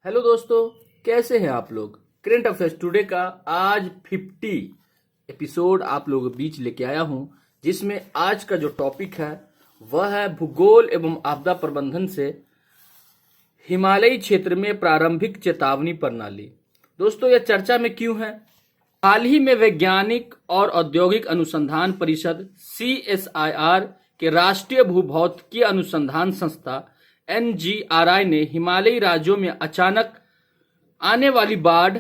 Hello दोस्तों, कैसे हैं आप लोग। करेंट अफेयर्स टुडे का आज 50 एपिसोड आप लोगों के बीच लेके आया हूं, जिसमें आज का जो टॉपिक है वह है भूगोल एवं आपदा प्रबंधन से हिमालयी क्षेत्र में प्रारंभिक चेतावनी प्रणाली। दोस्तों, यह चर्चा में क्यों है। हाल ही में वैज्ञानिक और औद्योगिक अनुसंधान परिषद CSIR के राष्ट्रीय भूभौतिकीय अनुसंधान संस्था NGRI ने हिमालयी राज्यों में अचानक आने वाली बाढ़,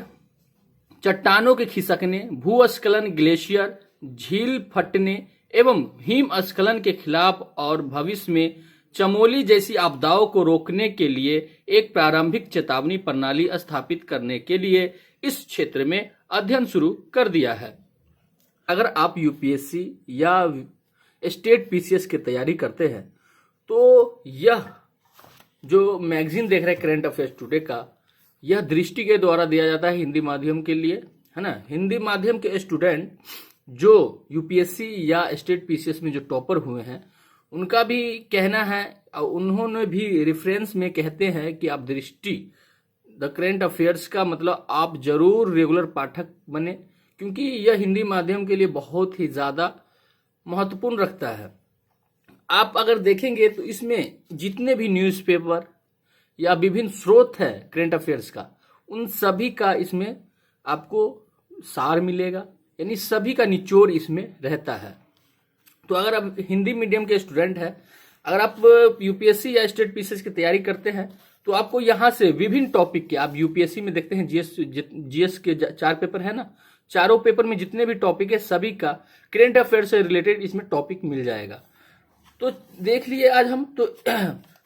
चट्टानों के खिसकने, भूस्खलन, ग्लेशियर, झील फटने एवं हिमस्खलन के खिलाफ और भविष्य में चमोली जैसी आपदाओं को रोकने के लिए एक प्रारंभिक चेतावनी प्रणाली स्थापित करने के लिए इस क्षेत्र में अध्ययन शुरू कर दिया है। अगर आप UPSC या स्टेट PCS की तैयारी करते हैं तो यह जो मैगजीन देख रहे हैं करेंट अफेयर्स टुडे का, यह दृष्टि के द्वारा दिया जाता है हिंदी माध्यम के लिए, है ना। हिंदी माध्यम के स्टूडेंट जो UPSC या स्टेट PCS में जो टॉपर हुए हैं उनका भी कहना है, उन्होंने भी रेफरेंस में कहते हैं कि आप दृष्टि द करेंट अफेयर्स का मतलब आप जरूर रेगुलर पाठक बने, क्योंकि यह हिंदी माध्यम के लिए बहुत ही ज़्यादा महत्वपूर्ण रखता है। आप अगर देखेंगे तो इसमें जितने भी न्यूज़पेपर या विभिन्न स्रोत है करेंट अफेयर्स का, उन सभी का इसमें आपको सार मिलेगा, यानी सभी का निचोड़ इसमें रहता है। तो अगर आप हिंदी मीडियम के स्टूडेंट हैं, अगर आप UPSC या स्टेट PCS की तैयारी करते हैं तो आपको यहाँ से विभिन्न टॉपिक के, आप UPSC में देखते हैं GS के 4 पेपर है ना, चारों पेपर में जितने भी टॉपिक है सभी का करेंट अफेयर से रिलेटेड इसमें टॉपिक मिल जाएगा। तो देख लिए आज हम तो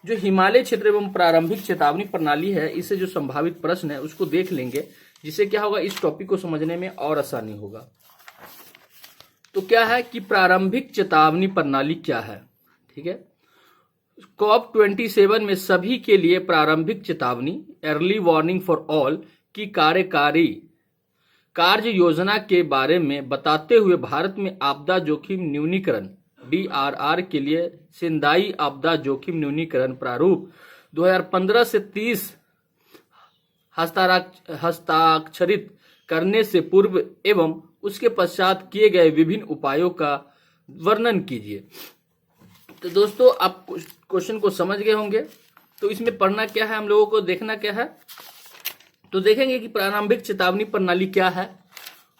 जो हिमालय क्षेत्र एवं प्रारंभिक चेतावनी प्रणाली है, इससे जो संभावित प्रश्न है उसको देख लेंगे, जिससे क्या होगा, इस टॉपिक को समझने में और आसानी होगा। तो क्या है कि प्रारंभिक चेतावनी प्रणाली क्या है, ठीक है। COP27 में सभी के लिए प्रारंभिक चेतावनी अर्ली वार्निंग फॉर ऑल की कार्यकारी कार्य योजना के बारे में बताते हुए भारत में आपदा जोखिम न्यूनीकरण DRR के लिए सेंदाई आपदा जोखिम न्यूनीकरण प्रारूप 2015 से 30 हस्ताक्षरित करने से पूर्व एवं उसके पश्चात किए गए विभिन्न उपायों का वर्णन कीजिए। तो दोस्तों, आप क्वेश्चन को समझ गए होंगे। तो इसमें पढ़ना क्या है, हम लोगों को देखना क्या है, तो देखेंगे कि प्रारंभिक चेतावनी प्रणाली क्या है,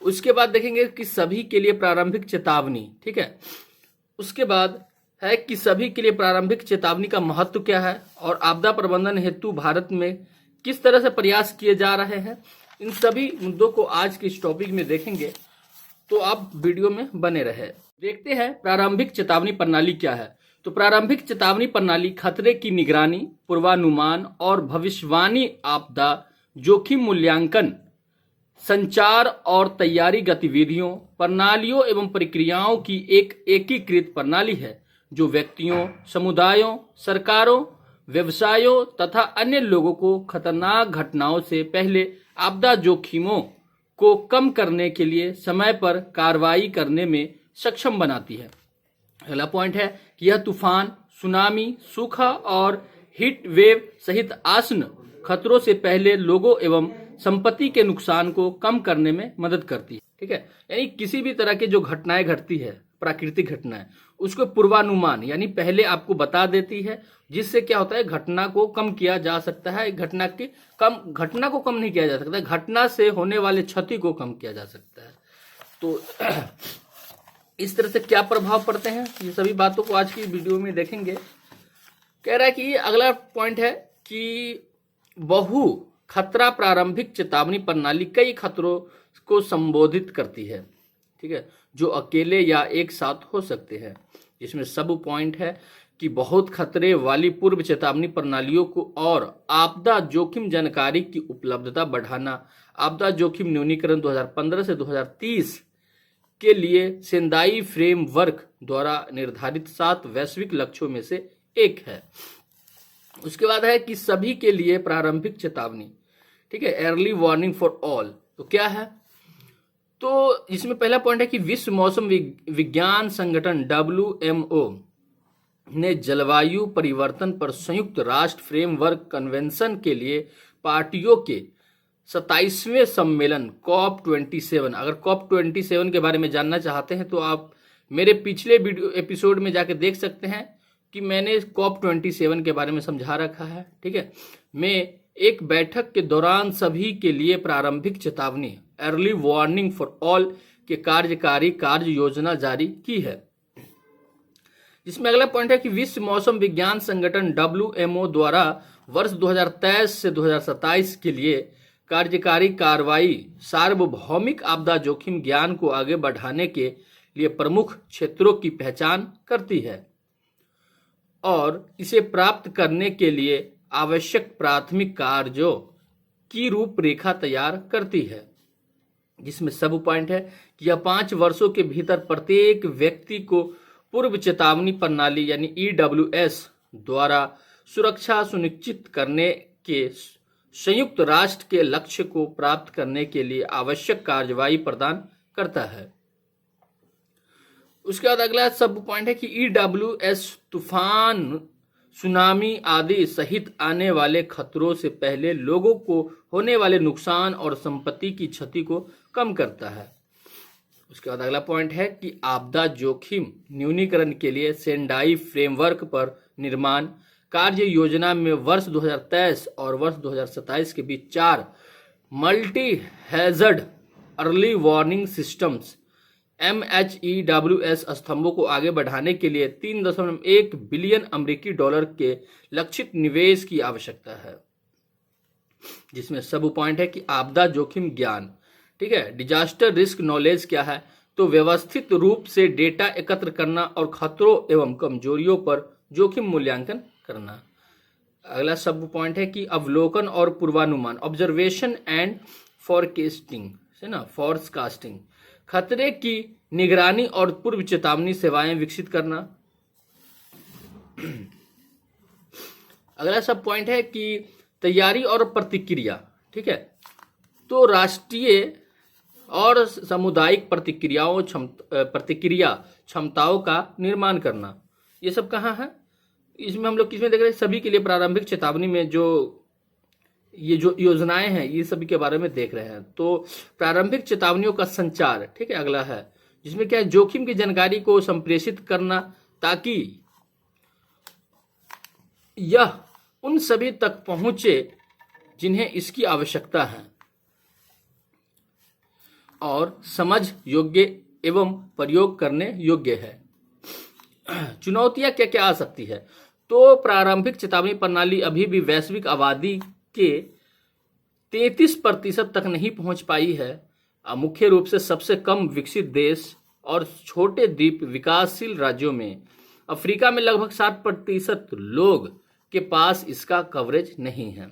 उसके बाद देखेंगे कि सभी के लिए प्रारंभिक चेतावनी, ठीक है। उसके बाद है कि सभी के लिए प्रारंभिक चेतावनी का महत्व क्या है और आपदा प्रबंधन हेतु भारत में किस तरह से प्रयास किए जा रहे हैं। इन सभी मुद्दों को आज के इस टॉपिक में देखेंगे, तो आप वीडियो में बने रहे। देखते हैं प्रारंभिक चेतावनी प्रणाली क्या है। तो प्रारंभिक चेतावनी प्रणाली खतरे की निगरानी, पूर्वानुमान और भविष्यवाणी, आपदा जोखिम मूल्यांकन, संचार और तैयारी गतिविधियों, प्रणालियों एवं प्रक्रियाओं की एक एकीकृत प्रणाली है जो व्यक्तियों, समुदायों, सरकारों, व्यवसायों तथा अन्य लोगों को खतरनाक घटनाओं से पहले आपदा जोखिमों को कम करने के लिए समय पर कार्रवाई करने में सक्षम बनाती है। अगला पॉइंट है कि यह तूफान, सुनामी, सूखा और हीट वेव सहित आसन्न खतरों से पहले लोगों एवं संपत्ति के नुकसान को कम करने में मदद करती है, ठीक है। यानी किसी भी तरह की जो घटनाएं घटती है, प्राकृतिक घटनाएं, उसको पूर्वानुमान यानी पहले आपको बता देती है, जिससे क्या होता है, घटना को कम किया जा सकता है। घटना को कम नहीं किया जा सकता, घटना से होने वाले क्षति को कम किया जा सकता है। तो इस तरह से क्या प्रभाव पड़ते हैं, ये सभी बातों को आज की वीडियो में देखेंगे। कह रहा है कि अगला पॉइंट है कि बहु खतरा प्रारंभिक चेतावनी प्रणाली कई खतरों को संबोधित करती है, ठीक है, जो अकेले या एक साथ हो सकते हैं। इसमें सब पॉइंट है कि बहुत खतरे वाली पूर्व चेतावनी प्रणालियों को और आपदा जोखिम जानकारी की उपलब्धता बढ़ाना आपदा जोखिम न्यूनीकरण 2015 से 2030 के लिए सेंदाई फ्रेमवर्क द्वारा निर्धारित 7 वैश्विक लक्ष्यों में से एक है। उसके बाद है कि सभी के लिए प्रारंभिक चेतावनी, ठीक है, अर्ली वार्निंग फॉर ऑल। तो क्या है, तो इसमें पहला पॉइंट है कि विश्व मौसम विज्ञान संगठन WMO ने जलवायु परिवर्तन पर संयुक्त राष्ट्र फ्रेमवर्क कन्वेंशन के लिए पार्टियों के 27वें सम्मेलन COP27। अगर COP27 के बारे में जानना चाहते हैं तो आप मेरे पिछले वीडियो एपिसोड में जाके देख सकते हैं कि मैंने COP27 के बारे में समझा रखा है। ठीक है, मैं एक बैठक के दौरान सभी के लिए प्रारंभिक चेतावनी अर्ली वार्निंग फॉर ऑल के कार्यकारी कार्य योजना जारी की है, जिसमें अगला पॉइंट है कि विश्व मौसम विज्ञान संगठन WMO द्वारा वर्ष 2023 से 2027 के लिए कार्यकारी कार्रवाई सार्वभौमिक आपदा जोखिम ज्ञान को आगे बढ़ाने के लिए प्रमुख क्षेत्रों की पहचान करती है और इसे प्राप्त करने के लिए आवश्यक प्राथमिक कार्यों की रूपरेखा तैयार करती है, जिसमें सब पॉइंट है कि यह 5 वर्षों के भीतर प्रत्येक व्यक्ति को पूर्व चेतावनी प्रणाली यानी EWS द्वारा सुरक्षा सुनिश्चित करने के संयुक्त राष्ट्र के लक्ष्य को प्राप्त करने के लिए आवश्यक कार्रवाई प्रदान करता है। उसके बाद अगला सब पॉइंट है कि EWS तूफान, सुनामी आदि सहित आने वाले खतरों से पहले लोगों को होने वाले नुकसान और संपत्ति की क्षति को कम करता है। उसके बाद अगला पॉइंट है कि आपदा जोखिम न्यूनीकरण के लिए सेंडाई फ्रेमवर्क पर निर्माण कार्य योजना में वर्ष 2023 और वर्ष 2027 के बीच 4 multi hazard early warning systems MHEWS स्तंभों को आगे बढ़ाने के लिए 3.1 बिलियन अमेरिकी डॉलर के लक्षित निवेश की आवश्यकता है, जिसमें सब पॉइंट है कि आपदा जोखिम ज्ञान। ठीक है, डिजास्टर रिस्क नॉलेज क्या है? तो व्यवस्थित रूप से डेटा एकत्र करना और खतरों एवं कमजोरियों पर जोखिम मूल्यांकन करना। अगला सब पॉइंट है कि अवलोकन और पूर्वानुमान ऑब्जर्वेशन एंड फॉरकास्टिंग है ना, फॉरकास्टिंग। खतरे की निगरानी और पूर्व चेतावनी सेवाएं विकसित करना। अगला सब पॉइंट है कि तैयारी और प्रतिक्रिया। ठीक है, तो राष्ट्रीय और सामुदायिक प्रतिक्रिया क्षमताओं का निर्माण करना। ये सब कहाँ है? इसमें हम लोग किसमें देख रहे हैं? सभी के लिए प्रारंभिक चेतावनी में जो योजनाएं हैं ये सभी के बारे में देख रहे हैं। तो प्रारंभिक चेतावनियों का संचार, ठीक है, अगला है, जिसमें क्या है, जोखिम की जानकारी को संप्रेषित करना ताकि यह उन सभी तक पहुंचे जिन्हें इसकी आवश्यकता है और समझ योग्य एवं प्रयोग करने योग्य है। चुनौतियां क्या क्या आ सकती है? तो प्रारंभिक चेतावनी प्रणाली अभी भी वैश्विक आबादी के 33% तक नहीं पहुंच पाई है। मुख्य रूप से सबसे कम विकसित देश और छोटे द्वीप विकासशील राज्यों में। अफ्रीका में लगभग 60% लोग के पास इसका कवरेज नहीं है।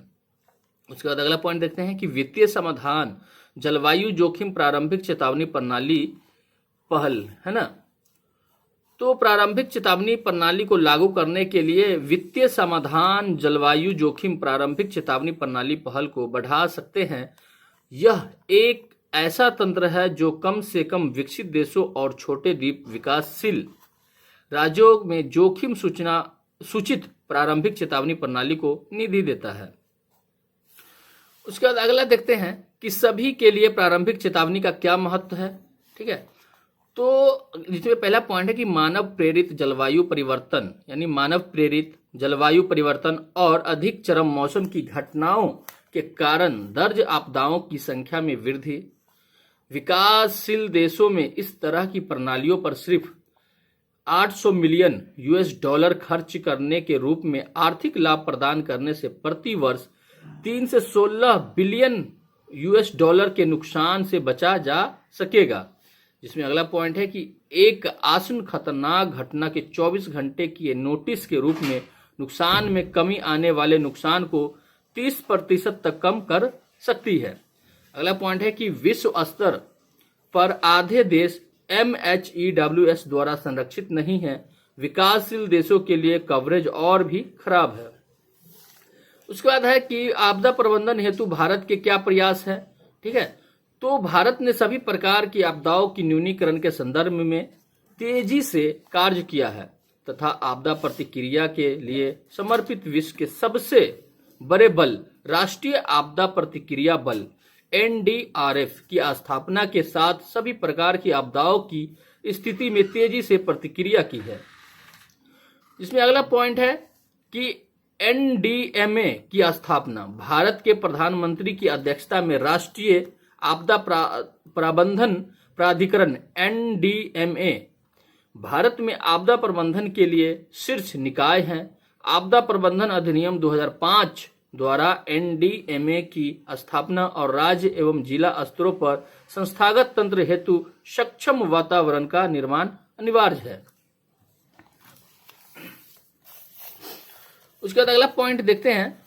उसके बाद अगला पॉइंट देखते हैं कि वित्तीय समाधान जलवायु जोखिम प्रारंभिक चेतावनी प्रणाली पहल है ना। तो प्रारंभिक चेतावनी प्रणाली को लागू करने के लिए वित्तीय समाधान जलवायु जोखिम प्रारंभिक चेतावनी प्रणाली पहल को बढ़ा सकते हैं। यह एक ऐसा तंत्र है जो कम से कम विकसित देशों और छोटे द्वीप विकासशील राज्यों में जोखिम सूचित प्रारंभिक चेतावनी प्रणाली को निधि देता है। उसके बाद अगला देखते हैं कि सभी के लिए प्रारंभिक चेतावनी का क्या महत्व है। ठीक है, तो जिसमें पहला पॉइंट है कि मानव प्रेरित जलवायु परिवर्तन, यानी मानव प्रेरित जलवायु परिवर्तन और अधिक चरम मौसम की घटनाओं के कारण दर्ज आपदाओं की संख्या में वृद्धि। विकासशील देशों में इस तरह की प्रणालियों पर सिर्फ $800 मिलियन खर्च करने के रूप में आर्थिक लाभ प्रदान करने से प्रति वर्ष 3 से 16 बिलियन के नुकसान से बचा जा सकेगा। जिसमें अगला पॉइंट है कि एक आसन्न खतरनाक घटना के 24 घंटे की नोटिस के रूप में नुकसान में कमी आने वाले नुकसान को 30% तक कम कर सकती है। अगला पॉइंट है कि विश्व स्तर पर आधे देश MHEWS द्वारा संरक्षित नहीं है। विकासशील देशों के लिए कवरेज और भी खराब है। उसके बाद है कि आपदा प्रबंधन हेतु भारत के क्या प्रयास है। ठीक है, तो भारत ने सभी प्रकार की आपदाओं की न्यूनीकरण के संदर्भ में तेजी से कार्य किया है तथा आपदा प्रतिक्रिया के लिए समर्पित विश्व के सबसे बड़े बल राष्ट्रीय आपदा प्रतिक्रिया बल एनडीआरएफ की स्थापना के साथ सभी प्रकार की आपदाओं की स्थिति में तेजी से प्रतिक्रिया की है। इसमें अगला पॉइंट है कि एनडीएमए की स्थापना भारत के प्रधानमंत्री की अध्यक्षता में राष्ट्रीय आपदा प्रबंधन प्राधिकरण एनडीएमए भारत में आपदा प्रबंधन के लिए शीर्ष निकाय है। आपदा प्रबंधन अधिनियम 2005 द्वारा एनडीएमए की स्थापना और राज्य एवं जिला स्तरों पर संस्थागत तंत्र हेतु सक्षम वातावरण का निर्माण अनिवार्य है। उसके बाद अगला पॉइंट देखते हैं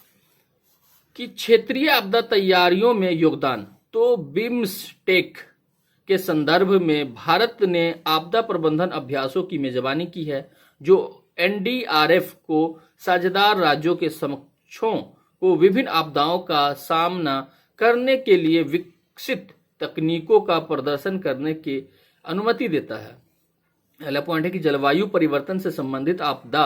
कि क्षेत्रीय आपदा तैयारियों में योगदान। तो बिम्स्टेक के संदर्भ में भारत ने आपदा प्रबंधन अभ्यासों की मेजबानी की है, जो एनडीआरएफ को साझेदार राज्यों के समक्षों को विभिन्न आपदाओं का सामना करने के लिए विकसित तकनीकों का प्रदर्शन करने की अनुमति देता है। अगला पॉइंट है कि जलवायु परिवर्तन से संबंधित आपदा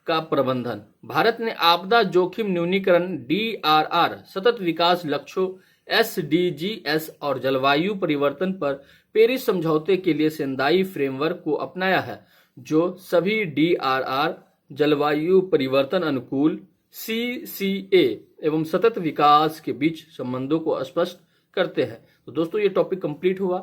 का प्रबंधन। भारत ने आपदा जोखिम न्यूनीकरण डीआरआर, सतत विकास लक्ष्यों एसडीजीएस और जलवायु परिवर्तन पर पेरिस समझौते के लिए सेंदाई फ्रेमवर्क को अपनाया है, जो सभी डीआरआर, जलवायु परिवर्तन अनुकूल सीसीए एवं सतत विकास के बीच संबंधों को स्पष्ट करते हैं। तो दोस्तों ये टॉपिक कंप्लीट हुआ।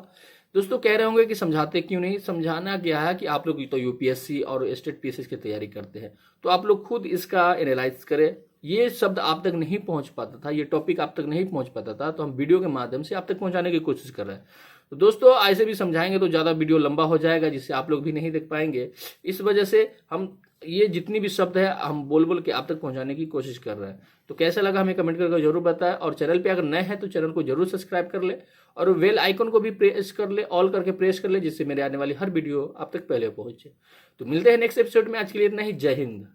दोस्तों कह रहे होंगे कि समझाते क्यों नहीं, समझाना क्या है कि आप लोग तो यूपीएससी और स्टेट पीएससी की तैयारी करते हैं, तो आप लोग खुद इसका एनालाइज करें। ये शब्द आप तक नहीं पहुंच पाता था, ये टॉपिक आप तक नहीं पहुंच पाता था, तो हम वीडियो के माध्यम से आप तक पहुंचाने की कोशिश कर रहे हैं। तो दोस्तों ऐसे भी समझाएंगे तो ज़्यादा वीडियो लंबा हो जाएगा, जिससे आप लोग भी नहीं देख पाएंगे। इस वजह से हम ये जितनी भी शब्द है हम बोल बोल के आप तक पहुंचाने की कोशिश कर रहे हैं। तो कैसा लगा हमें कमेंट करके जरूर बताएं, और चैनल पे अगर नए हैं तो चैनल को जरूर सब्सक्राइब कर ले और बेल आइकन को भी प्रेस कर ले, ऑल करके प्रेस कर ले, जिससे मेरे आने वाली हर वीडियो आप तक पहले पहुंचे। तो मिलते हैं नेक्स्ट एपिसोड में। आज के लिए इतना ही। जय हिंद।